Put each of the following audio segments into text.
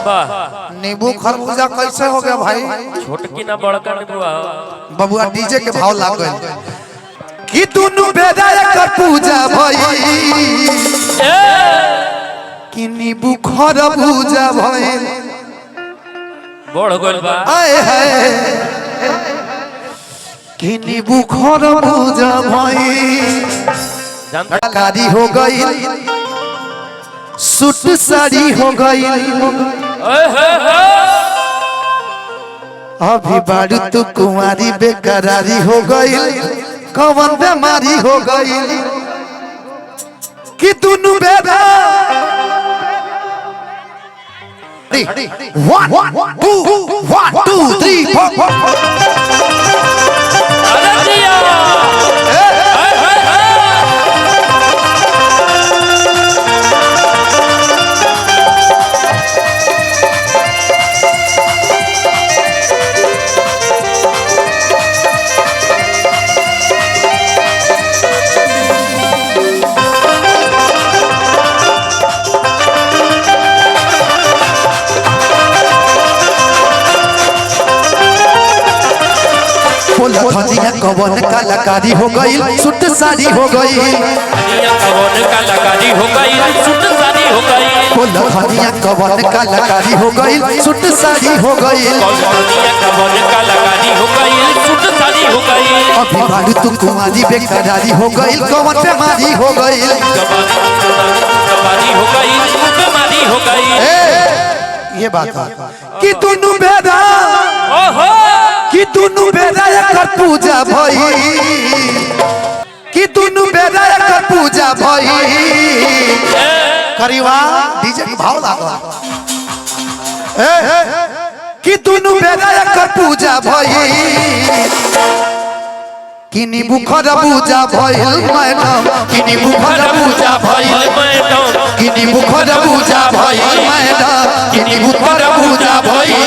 नींबू खरबूजा कैसे हो गया भाई? छोटकी ना बड़का नींबुआ बबुआ डीजे के भाव लाग गए कि दुनु बेदा कर पूजा भई कि नींबू खरबूजा भई बढ़ गइल बा। आए हाय कि नींबू खरबूजा भई कारी हो गई सूट साड़ी हो गई अभी बारू तू कुंवारी बेकरारी हो गई कवन बेमारी हो गई कि दुनु बेदा 1 2 3 भजिया कवन कलाकारी हो गई सूट साड़ी हो गई कवन कलाकारी हो गई सूट साड़ी हो गई भजिया कवन कलाकारी हो गई सूट साड़ी हो गई कवन कलाकारी हो गई सूट साड़ी हो गई अभी बारू तू कुंवारी बेकरारी हो गई कवन बेमारी हो गई कमारी हो गई बीमारी हो गई। ये बात है कि दोनों बेदा कि दोनों बेदा कर पूजा भई कि दोनों बेदा कर पूजा भई करीवा डीजे के भाव लागल कि दोनों बेदा कर पूजा भई कि नींबू खरबूजा भइल मैडम कि नींबू खरबूजा भइल मैडम कि नींबू खरबूजा भइल मैडम कि नींबू खरबूजा भइल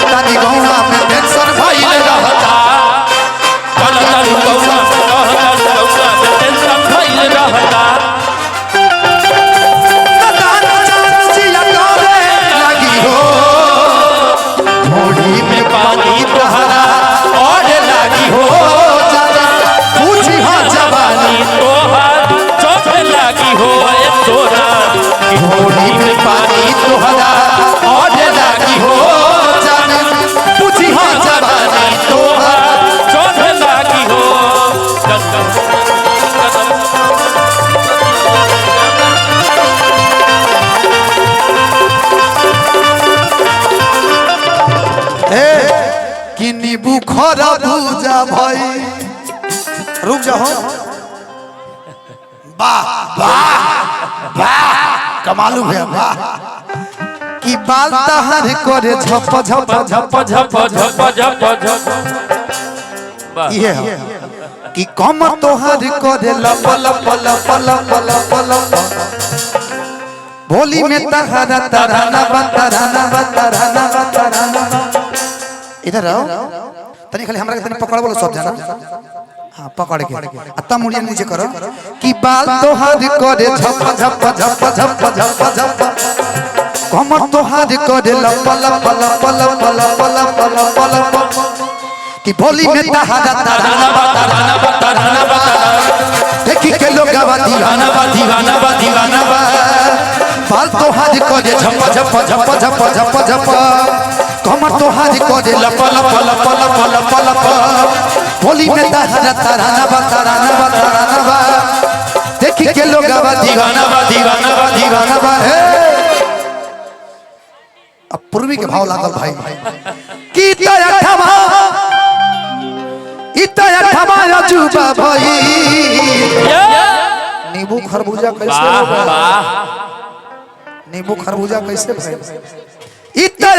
तानी गौना में टेंशन भइल रहता तानी गौना में टेंशन भइल रहता लगी हो मोड़ी में पानी तहरा और लगी हो पूछी हाँ जवानी तोहार चोट लगी हो तोरा मोड़ी में पानी तोहरा और लगी हो पूछी हाँ जवानी तोहरा चोट लगी हो। कि नींबू खरबूजा भई रुक जाओ वाह वाह वाह कमालू भैया वाह कि बाल तहर करे झप झप झप झप झप झप झप ये कि कम तोहर करे लप लप लप लप लप लप भोली में तहरा तराना तराना तराना तराना इधर आओ तनी खाली हमरा के तनी पकड़ बोलो सब जाना हां पकड़ के अत्ता मुड़िया नीचे करो कि बाल तोहार करे झप झप झप झप झप झप कमर तोहार करे लप लप लप लप लप लप लप कि भोली में तहरा तराना देखी के लोग दीवाना दीवाना बाल तोहार करे झप झप झप झप झप झप कमर तोहार करे लप लप लप लप लप लप भोली में तराना देखी के लोग दीवाना अब पूर्वी के भाव लागल भाई कि इतना अजूबा भाई नींबू खरबूजा कैसे होगा नींबू खरबूजा कैसे भाई इतना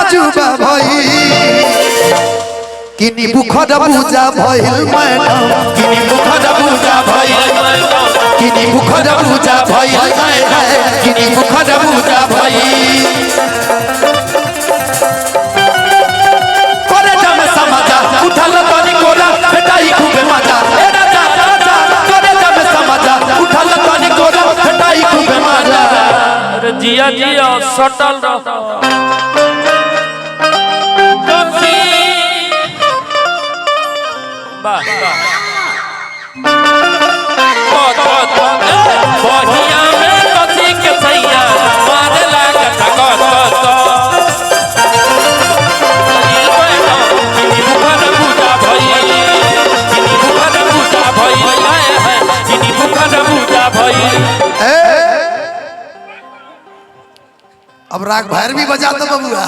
अजूबा भाई कि नींबू खरबूजा भइल मैडम कि नींबू खरबूजा भइल कि नींबू खरबूजा भइल कि नींबू खरबूजा भइल करे जब समझा उठल तनी कोरा बेटाई खूब मजा ए राजा करे जब समझा उठल तनी कोरा बेटाई खूब मजा जिया जिया सटल बहिया में कथी के सैया मारे लागत अब राग भैर भी बजा दो बबुआ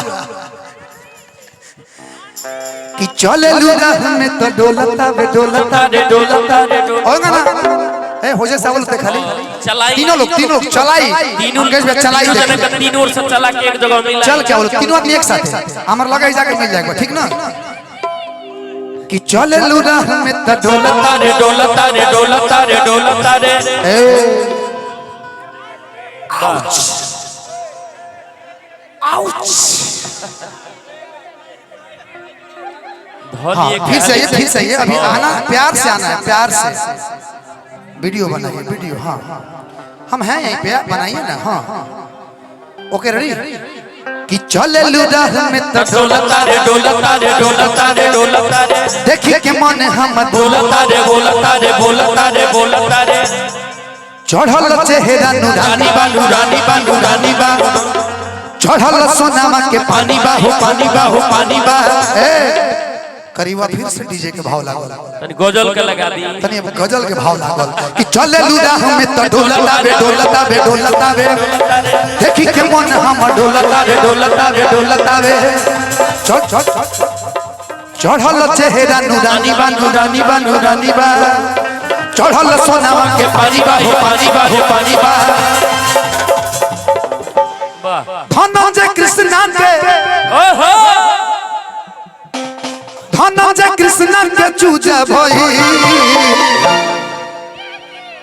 कि चले लूगा हमें तो डोलता बे डोलता बे डोलता होगा ना ए हो जाए सावल पे खाली चलाई तीनों लोग चलाई तीनों चलाई तीनों ओर से चला के एक जगह मिला चल क्या बोल तीनों आदमी एक साथ हमार लगा ही जाके मिल जाएगा ठीक ना कि चले लूगा हमें तो डोलता रे डोलता रे डोलता रे डोलता रे हाँ, फिर से ये अभी आना प्यार से आना है प्यार से वीडियो बनाइए वीडियो हाँ हम हैं यहीं पे बनाइए ना हाँ ओके रेडी कि चले लूड़ा में तो डोलता रे डोलता रे डोलता रे डोलता रे देखिए के मन हम बोलता रे बोलता रे बोलता रे बोलता रे चढ़ल चेहरा नूरानी बा नूरानी बा नूरानी बा चढ़ल सोनामा के पानी बा हो पानी बा हो पानी बा करीबा फिर से डीजे के भाव लागल तनी गजल के लगा दी तनी गजल के भाव लागल कि चले लूड़ा हमें तो डोलता बे डोलता बे डोलता बे देखी के मन हम डोलता बे डोलता बे डोलता बे चढ़ल चेहरा नूरानी बा नूरानी बा नूरानी बा चढ़ल सोनामा के पानी बा हो पानी बा हो पानी बा धनंजय कृष्णा के ओहो धनंजय कृष्णा के चूजा भई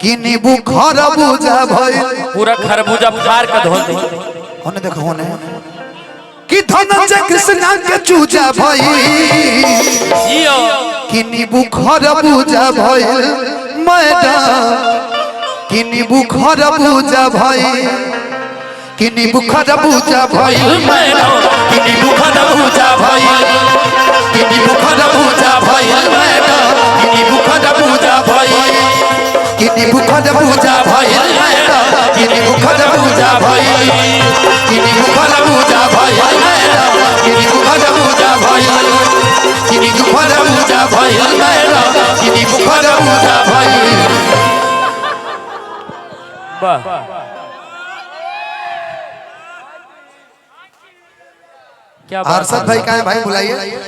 कि नींबू खरबूजा भई पूरा खरबूजा फाड़ के धो दे होने देखो होने कि धनंजय कृष्णा के चूजा भई जियो कि नींबू खरबूजा भई मैडम कि नींबू खरबूजा भई कि नींबू खरबूजा भई मैडम कि नींबू खरबूजा भई कि नींबू खरबूजा भई मैडम कि नींबू खरबूजा भई कि नींबू खरबूजा भई मैडम कि नींबू खरबूजा भई कि नींबू खरबूजा भई मैडम कि नींबू खरबूजा भई कि नींबू खरबूजा भई मैडम कि नींबू खरबूजा भई वाह क्या अरशद भाई कहाँ है भाई बुलाइए